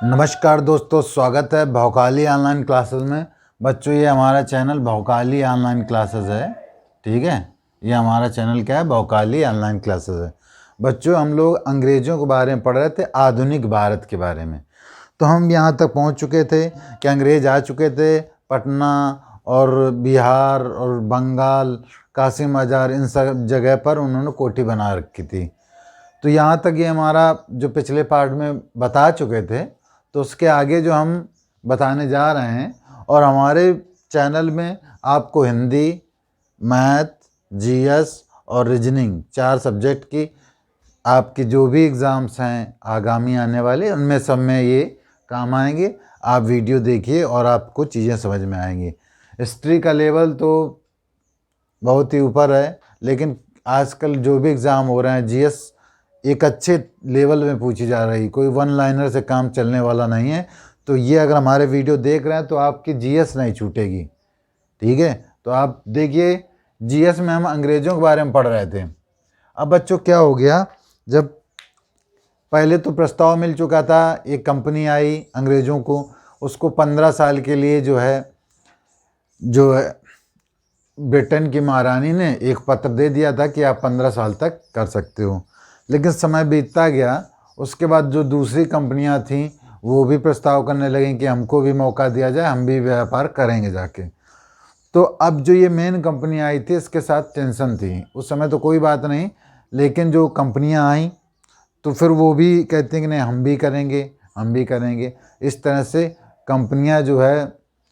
नमस्कार दोस्तों, स्वागत है भौकाली ऑनलाइन क्लासेस में। बच्चों, ये हमारा चैनल भौकाली ऑनलाइन क्लासेस है। ठीक है, ये हमारा चैनल क्या है? भौकाली ऑनलाइन क्लासेस है। बच्चों, हम लोग अंग्रेज़ों के बारे में पढ़ रहे थे, आधुनिक भारत के बारे में। तो हम यहाँ तक पहुँच चुके थे कि अंग्रेज़ आ चुके थे पटना और बिहार और बंगाल, कासिम मजार, इन सब जगह पर उन्होंने कोठी बना रखी थी। तो यहाँ तक ये हमारा जो पिछले पार्ट में बता चुके थे, तो उसके आगे जो हम बताने जा रहे हैं। और हमारे चैनल में आपको हिंदी, मैथ, जीएस और रीजनिंग 4 सब्जेक्ट की आपकी जो भी एग्ज़ाम्स हैं आगामी आने वाले, उनमें सब में ये काम आएंगे। आप वीडियो देखिए और आपको चीज़ें समझ में आएंगी। हिस्ट्री का लेवल तो बहुत ही ऊपर है, लेकिन आजकल जो भी एग्ज़ाम हो रहे हैं, जीएस एक अच्छे लेवल में पूछी जा रही, कोई वन लाइनर से काम चलने वाला नहीं है। तो ये अगर हमारे वीडियो देख रहे हैं तो आपकी जीएस नहीं छूटेगी। ठीक है, तो आप देखिए, जीएस में हम अंग्रेज़ों के बारे में पढ़ रहे थे। अब बच्चों क्या हो गया, जब पहले तो प्रस्ताव मिल चुका था, एक कंपनी आई अंग्रेज़ों को, उसको 15 साल के लिए जो है ब्रिटेन की महारानी ने एक पत्र दे दिया था कि आप 15 साल तक कर सकते हो। लेकिन समय बीतता गया, उसके बाद जो दूसरी कंपनियां थीं वो भी प्रस्ताव करने लगीं कि हमको भी मौका दिया जाए, हम भी व्यापार करेंगे जाके। तो अब जो ये मेन कंपनी आई थी, इसके साथ टेंशन थी। उस समय तो कोई बात नहीं, लेकिन जो कंपनियां आईं तो फिर वो भी कहती हैं कि नहीं, हम भी करेंगे, हम भी करेंगे। इस तरह से कंपनियां जो है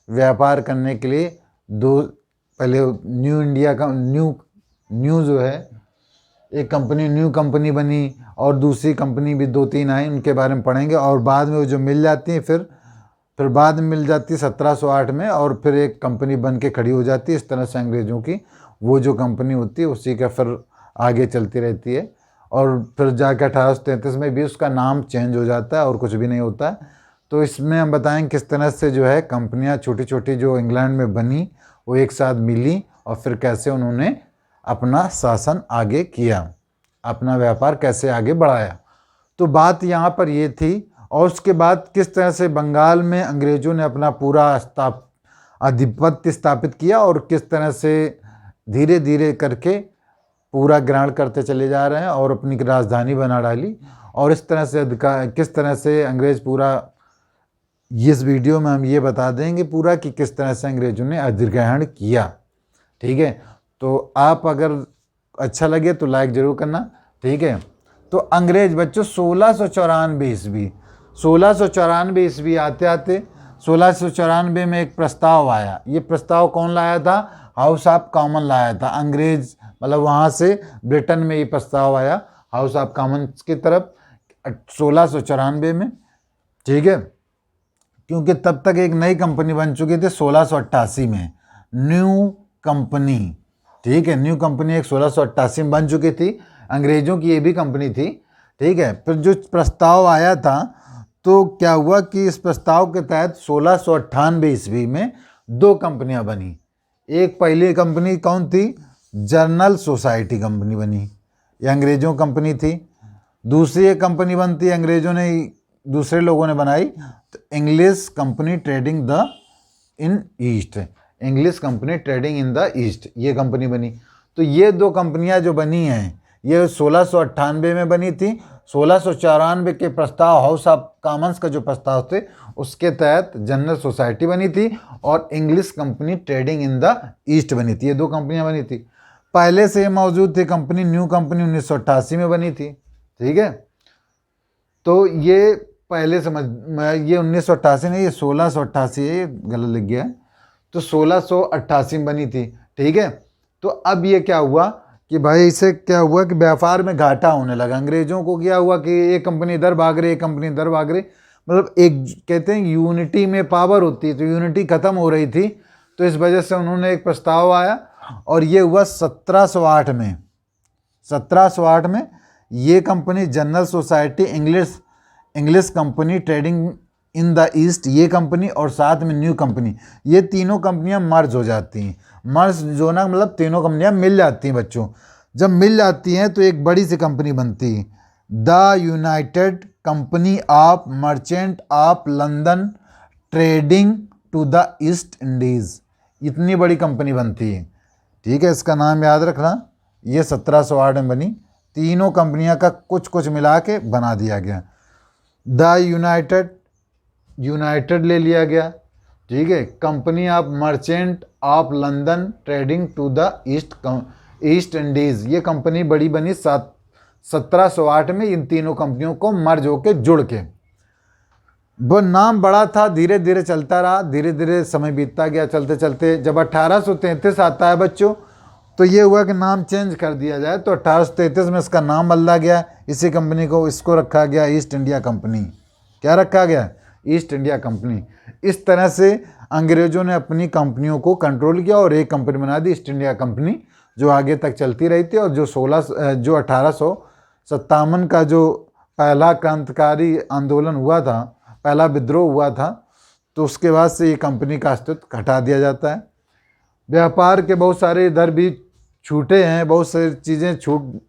व्यापार करने के लिए पहले न्यू इंडिया का न्यू जो है एक कंपनी, न्यू कंपनी बनी, और दूसरी कंपनी भी 2-3 आई, उनके बारे में पढ़ेंगे। और बाद में वो जो मिल जाती हैं, फिर बाद में मिल जाती है 1708 में, और फिर एक कंपनी बन के खड़ी हो जाती है। इस तरह से अंग्रेज़ों की वो जो कंपनी होती है उसी का फिर आगे चलती रहती है। और फिर जाकर 1833 में भी उसका नाम चेंज हो जाता है और कुछ भी नहीं होता है। तो इसमें हम बताएंगे किस तरह से जो है कंपनियां छोटी छोटी जो इंग्लैंड में बनी वो एक साथ मिली, और फिर कैसे उन्होंने अपना शासन आगे किया, अपना व्यापार कैसे आगे बढ़ाया। तो बात यहाँ पर ये थी। और उसके बाद किस तरह से बंगाल में अंग्रेज़ों ने अपना पूरा आधिपत्य स्थापित किया, और किस तरह से धीरे धीरे करके पूरा ग्रहण करते चले जा रहे हैं और अपनी राजधानी बना डाली। और इस तरह से किस तरह से अंग्रेज़ पूरा, इस वीडियो में हम ये बता देंगे पूरा कि किस तरह से अंग्रेज़ों ने अधिग्रहण किया। ठीक है, तो आप अगर अच्छा लगे तो लाइक ज़रूर करना। ठीक है, तो अंग्रेज़ बच्चों 1694 ईस्वी आते आते 1694 में एक प्रस्ताव आया। ये प्रस्ताव कौन लाया था? हाउस ऑफ कॉमन लाया था। अंग्रेज़ मतलब वहाँ से ब्रिटेन में ये प्रस्ताव आया हाउस ऑफ कॉमन्स की तरफ 1694 में। ठीक है, क्योंकि तब तक एक नई कंपनी बन चुकी थी 1688 में, न्यू कंपनी। ठीक है, न्यू कंपनी एक 1688 में बन चुकी थी। अंग्रेज़ों की ये भी कंपनी थी। ठीक है, फिर जो प्रस्ताव आया था, तो क्या हुआ कि इस प्रस्ताव के तहत 1698 ईस्वी में 2 कंपनियां बनी। एक पहली कंपनी कौन थी? जर्नल सोसाइटी कंपनी बनी, ये अंग्रेज़ों कंपनी थी। दूसरी एक कंपनी बनती, अंग्रेज़ों ने दूसरे लोगों ने बनाई, तो English company trading the in east, English company trading in the east, ये कंपनी बनी। तो ये 2 कंपनियां जो बनी हैं ये 1698 में बनी थी। 1694 के प्रस्ताव, हाउस ऑफ कॉमन्स का जो प्रस्ताव थे, उसके तहत जनरल सोसाइटी बनी थी और English company trading in the east बनी थी। ये 2 कंपनियां बनी थी। पहले से मौजूद थी कंपनी, न्यू कंपनी 1988 में बनी थी। ठीक है, तो ये पहले समझ, ये 1988 नहीं, ये 1688 है, ये गलत लिख गया है। तो 1688 में बनी थी। ठीक है, तो अब ये क्या हुआ कि भाई इसे क्या हुआ कि व्यापार में घाटा होने लगा। अंग्रेज़ों को क्या हुआ कि एक कंपनी इधर भाग रही, एक कंपनी इधर भाग रही, मतलब एक कहते हैं यूनिटी में पावर होती है, तो यूनिटी ख़त्म हो रही थी। तो इस वजह से उन्होंने एक प्रस्ताव आया, और ये हुआ 1708 में। 1708 में ये company general society English company trading in the east, ये कंपनी और साथ में न्यू कंपनी, ये तीनों कंपनियां मर्ज हो जाती हैं। मर्ज जो ना मतलब तीनों कंपनियां मिल जाती हैं बच्चों। जब मिल जाती हैं तो एक बड़ी सी कंपनी बनती है, the United Company of merchant of London trading to the East Indies. इतनी बड़ी कंपनी बनती है, ठीक है, इसका नाम याद रखना। ये 1708 में बनी। तीनों कंपनियां का कुछ कुछ मिला के बना दिया गया। द यूनाइटेड ले लिया गया, ठीक है। Company of merchant of London trading to the East Indies, ये कंपनी बड़ी बनी 1708 में। इन तीनों कंपनियों को मर्ज होके जुड़ के, वो नाम बड़ा था, धीरे धीरे चलता रहा, धीरे धीरे समय बीतता गया। चलते चलते जब 1833 आता है बच्चों, तो ये हुआ कि नाम चेंज कर दिया जाए। तो 1833 में इसका नाम बदला गया, इसी कंपनी को इसको रखा गया ईस्ट इंडिया कंपनी। क्या रखा गया? East India company. इस तरह से अंग्रेज़ों ने अपनी कंपनियों को कंट्रोल किया और एक कंपनी बना दी, ईस्ट इंडिया कंपनी, जो आगे तक चलती रही थी। और जो 1857 का जो पहला क्रांतिकारी आंदोलन हुआ था, पहला विद्रोह हुआ था, तो उसके बाद से ये कंपनी का अस्तित्व हटा दिया जाता है। व्यापार के बहुत सारे इधर भी छूटे हैं, बहुत सारी चीज़ें छूट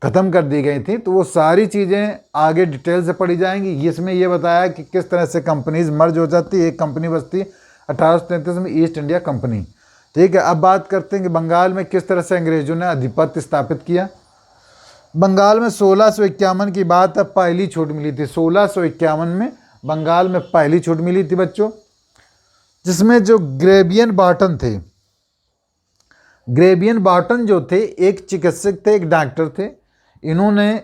ख़त्म कर दी गई थी, तो वो सारी चीज़ें आगे डिटेल से पढ़ी जाएंगी। इसमें ये बताया कि किस तरह से कंपनीज मर्ज हो जाती, एक कंपनी बचती 1833 में, ईस्ट इंडिया कंपनी, ठीक है। अब बात करते हैं कि बंगाल में किस तरह से अंग्रेज़ों ने आधिपत्य स्थापित किया। बंगाल में 1651 की बात है, पहली छूट मिली थी। 1651 में बंगाल में पहली छूट मिली थी बच्चों, जिसमें जो ग्रेबियन बॉटन थे, ग्रेबियन बॉटन जो थे एक चिकित्सक थे, एक डॉक्टर थे। इन्होंने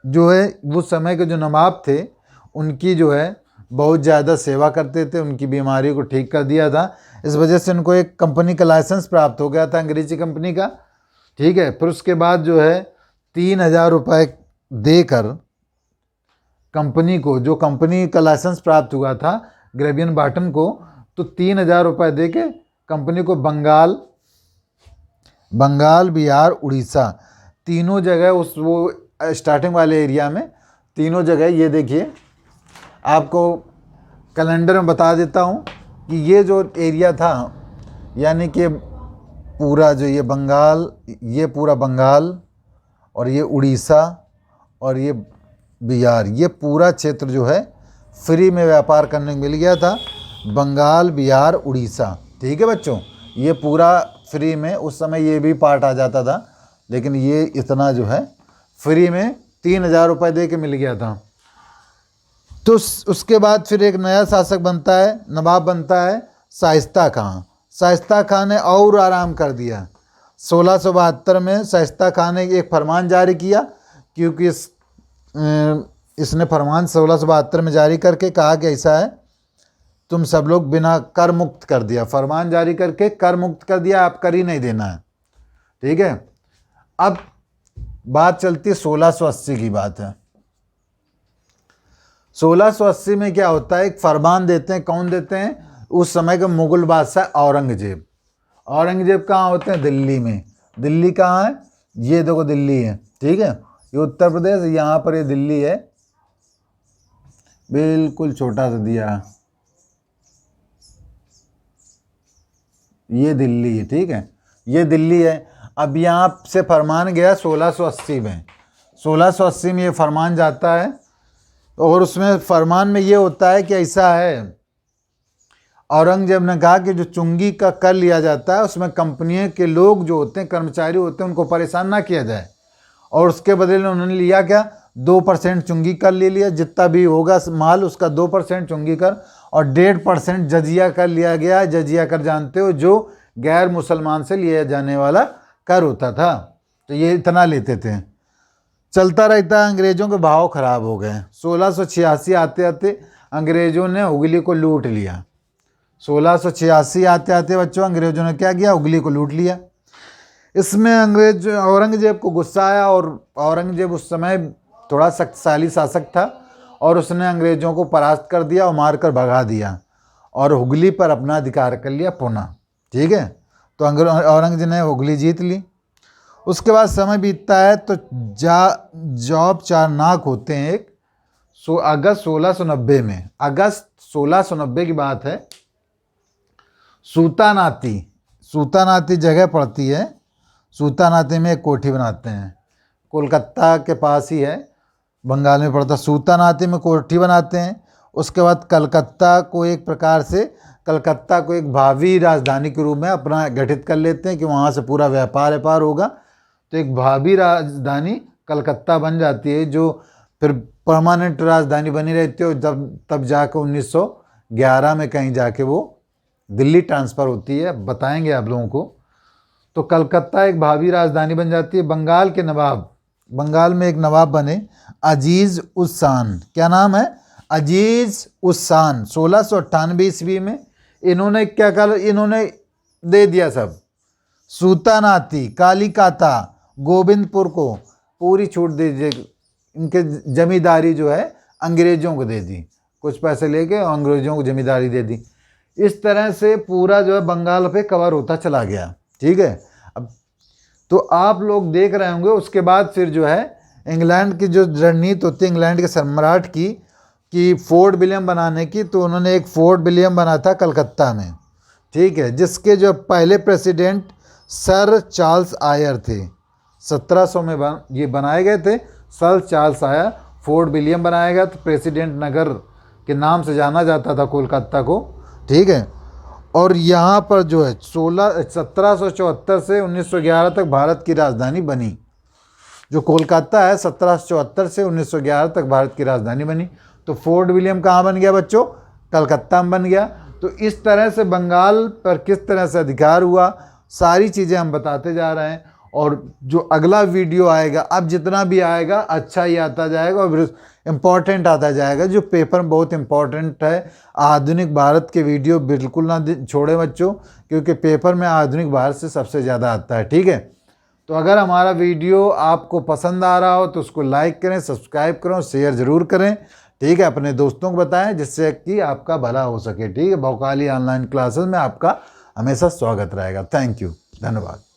जो है वो समय के जो नवाब थे उनकी जो है बहुत ज़्यादा सेवा करते थे, उनकी बीमारी को ठीक कर दिया था। इस वजह से उनको एक कंपनी का लाइसेंस प्राप्त हो गया था, अंग्रेजी कंपनी का, ठीक है। फिर उसके बाद जो है 3000 रुपये देकर कंपनी को, जो कंपनी का लाइसेंस प्राप्त हुआ था ग्रेबियन बॉटन को, तो 3000 रुपये दे के कंपनी को बंगाल, बिहार, उड़ीसा, तीनों जगह उस वो स्टार्टिंग वाले एरिया में तीनों जगह, ये देखिए आपको कैलेंडर में बता देता हूँ कि ये जो एरिया था, यानी कि पूरा जो ये बंगाल, ये पूरा बंगाल और ये उड़ीसा और ये बिहार, ये पूरा क्षेत्र जो है फ्री में व्यापार करने को मिल गया था। बंगाल, बिहार, उड़ीसा, ठीक है बच्चों, ये पूरा फ्री में। उस समय ये भी पार्ट आ जाता था, लेकिन ये इतना जो है फ्री में 3000 रुपये दे के मिल गया था। तो उसके बाद फिर एक नया शासक बनता है, नवाब बनता है शाइस्ता खां। शाइस्ता खां ने और आराम कर दिया। 1672 में शाइस्ता खां ने एक फरमान जारी किया, क्योंकि इसने फरमान 1672 में जारी करके कहा कि ऐसा है, तुम सब लोग बिना कर मुक्त कर दिया, फरमान जारी करके कर मुक्त कर दिया, आप कर ही नहीं देना है, ठीक है। अब बात चलती है 1680 की बात है। 1680 में क्या होता है, एक फरमान देते हैं, कौन देते हैं? उस समय के मुगल बादशाह औरंगजेब। औरंगजेब कहाँ होते हैं? दिल्ली में। दिल्ली कहाँ है? ये देखो दिल्ली है, ठीक है, ये उत्तर प्रदेश, यहाँ पर ये दिल्ली है, बिल्कुल छोटा सा दिया, ये दिल्ली है, ठीक है, ये दिल्ली है। अब यहाँ से फरमान गया 1680 में। 1680 में ये फरमान जाता है, और उसमें फरमान में ये होता है कि ऐसा है, औरंगजेब ने कहा कि जो चुंगी का कर लिया जाता है उसमें कंपनियों के लोग जो होते हैं, कर्मचारी होते हैं, उनको परेशान ना किया जाए। और उसके बदले में उन्होंने लिया क्या? 2% चुंगी कर ले लिया, जितना भी होगा माल उसका 2% चुंगी कर, और 1.5% जजिया कर लिया गया। जजिया कर जानते हो, जो गैर मुसलमान से लिया जाने वाला कर होता था, तो ये इतना लेते थे। चलता रहता, अंग्रेज़ों के भाव खराब हो गए। 1686 आते आते अंग्रेज़ों ने हुगली को लूट लिया। 1686 आते आते बच्चों अंग्रेज़ों ने क्या किया? हुगली को लूट लिया। इसमें औरंगजेब को गुस्सा आया, और औरंगजेब उस समय थोड़ा शक्तिशाली शासक था, और उसने अंग्रेज़ों को परास्त कर दिया और मारकर भगा दिया, और हुगली पर अपना अधिकार कर लिया पुनः, ठीक है। तो औरंगजेब ने हुगली जीत ली। उसके बाद समय बीतता है तो जॉब चारनाक होते हैं एक, अगस्त 1690 में, अगस्त 1690 की बात है। सूतानाती जगह पड़ती है, सूतानाती में एक कोठी बनाते हैं। कोलकाता के पास ही है, बंगाल में पड़ता। सूतानाती में कोठी बनाते हैं। उसके बाद कलकत्ता को एक प्रकार से कलकत्ता को एक भावी राजधानी के रूप में अपना गठित कर लेते हैं कि वहाँ से पूरा व्यापार होगा। तो एक भावी राजधानी कलकत्ता बन जाती है, जो फिर परमानेंट राजधानी बनी रहती है। तब जाकर 1911 में कहीं जाके वो दिल्ली ट्रांसफ़र होती है, बताएंगे आप लोगों को। तो कलकत्ता एक भावी राजधानी बन जाती है। बंगाल के नवाब, बंगाल में एक नवाब बने अजीज़ उस शान। क्या नाम है? अजीज़ उस शान। 1698 ईस्वी में इन्होंने क्या कहा, इन्होंने दे दिया सब, सूतानाती, कालीकाता, गोविंदपुर को पूरी छूट दे दी। इनके जमींदारी जो है अंग्रेज़ों को दे दी, कुछ पैसे लेके अंग्रेज़ों को जमींदारी दे दी। इस तरह से पूरा जो है बंगाल पे कवर होता चला गया। ठीक है। अब तो आप लोग देख रहे होंगे, उसके बाद फिर जो है इंग्लैंड की जो रणनीति होती है इंग्लैंड के सम्राट की, कि फोर्ट विलियम बनाने की, तो उन्होंने एक फोर्ट विलियम बना था कलकत्ता में। ठीक है, जिसके जो पहले प्रेसिडेंट सर चार्ल्स आयर थे। 1700 में ये बनाए गए थे। Sir Charles Eyre, Fort William बनाया गया। तो प्रेसिडेंट नगर के नाम से जाना जाता था कोलकाता को। ठीक है। और यहाँ पर जो है 1774 से 1911 तक भारत की राजधानी बनी। जो कोलकाता है 1774 से 1911 तक भारत की राजधानी बनी। तो फोर्ट विलियम कहाँ बन गया बच्चों? कलकत्ता में बन गया। तो इस तरह से बंगाल पर किस तरह से अधिकार हुआ, सारी चीज़ें हम बताते जा रहे हैं। और जो अगला वीडियो आएगा, अब जितना भी आएगा अच्छा ही आता जाएगा और इम्पॉर्टेंट आता जाएगा। जो पेपर में बहुत इम्पॉर्टेंट है, आधुनिक भारत के वीडियो बिल्कुल ना छोड़े बच्चों, क्योंकि पेपर में आधुनिक भारत से सबसे ज़्यादा आता है। ठीक है। तो अगर हमारा वीडियो आपको पसंद आ रहा हो तो उसको लाइक करें, सब्सक्राइब करें, शेयर ज़रूर करें। ठीक है। अपने दोस्तों को बताएं जिससे कि आपका भला हो सके। ठीक है। भोकाली ऑनलाइन क्लासेस में आपका हमेशा स्वागत रहेगा। थैंक यू, धन्यवाद।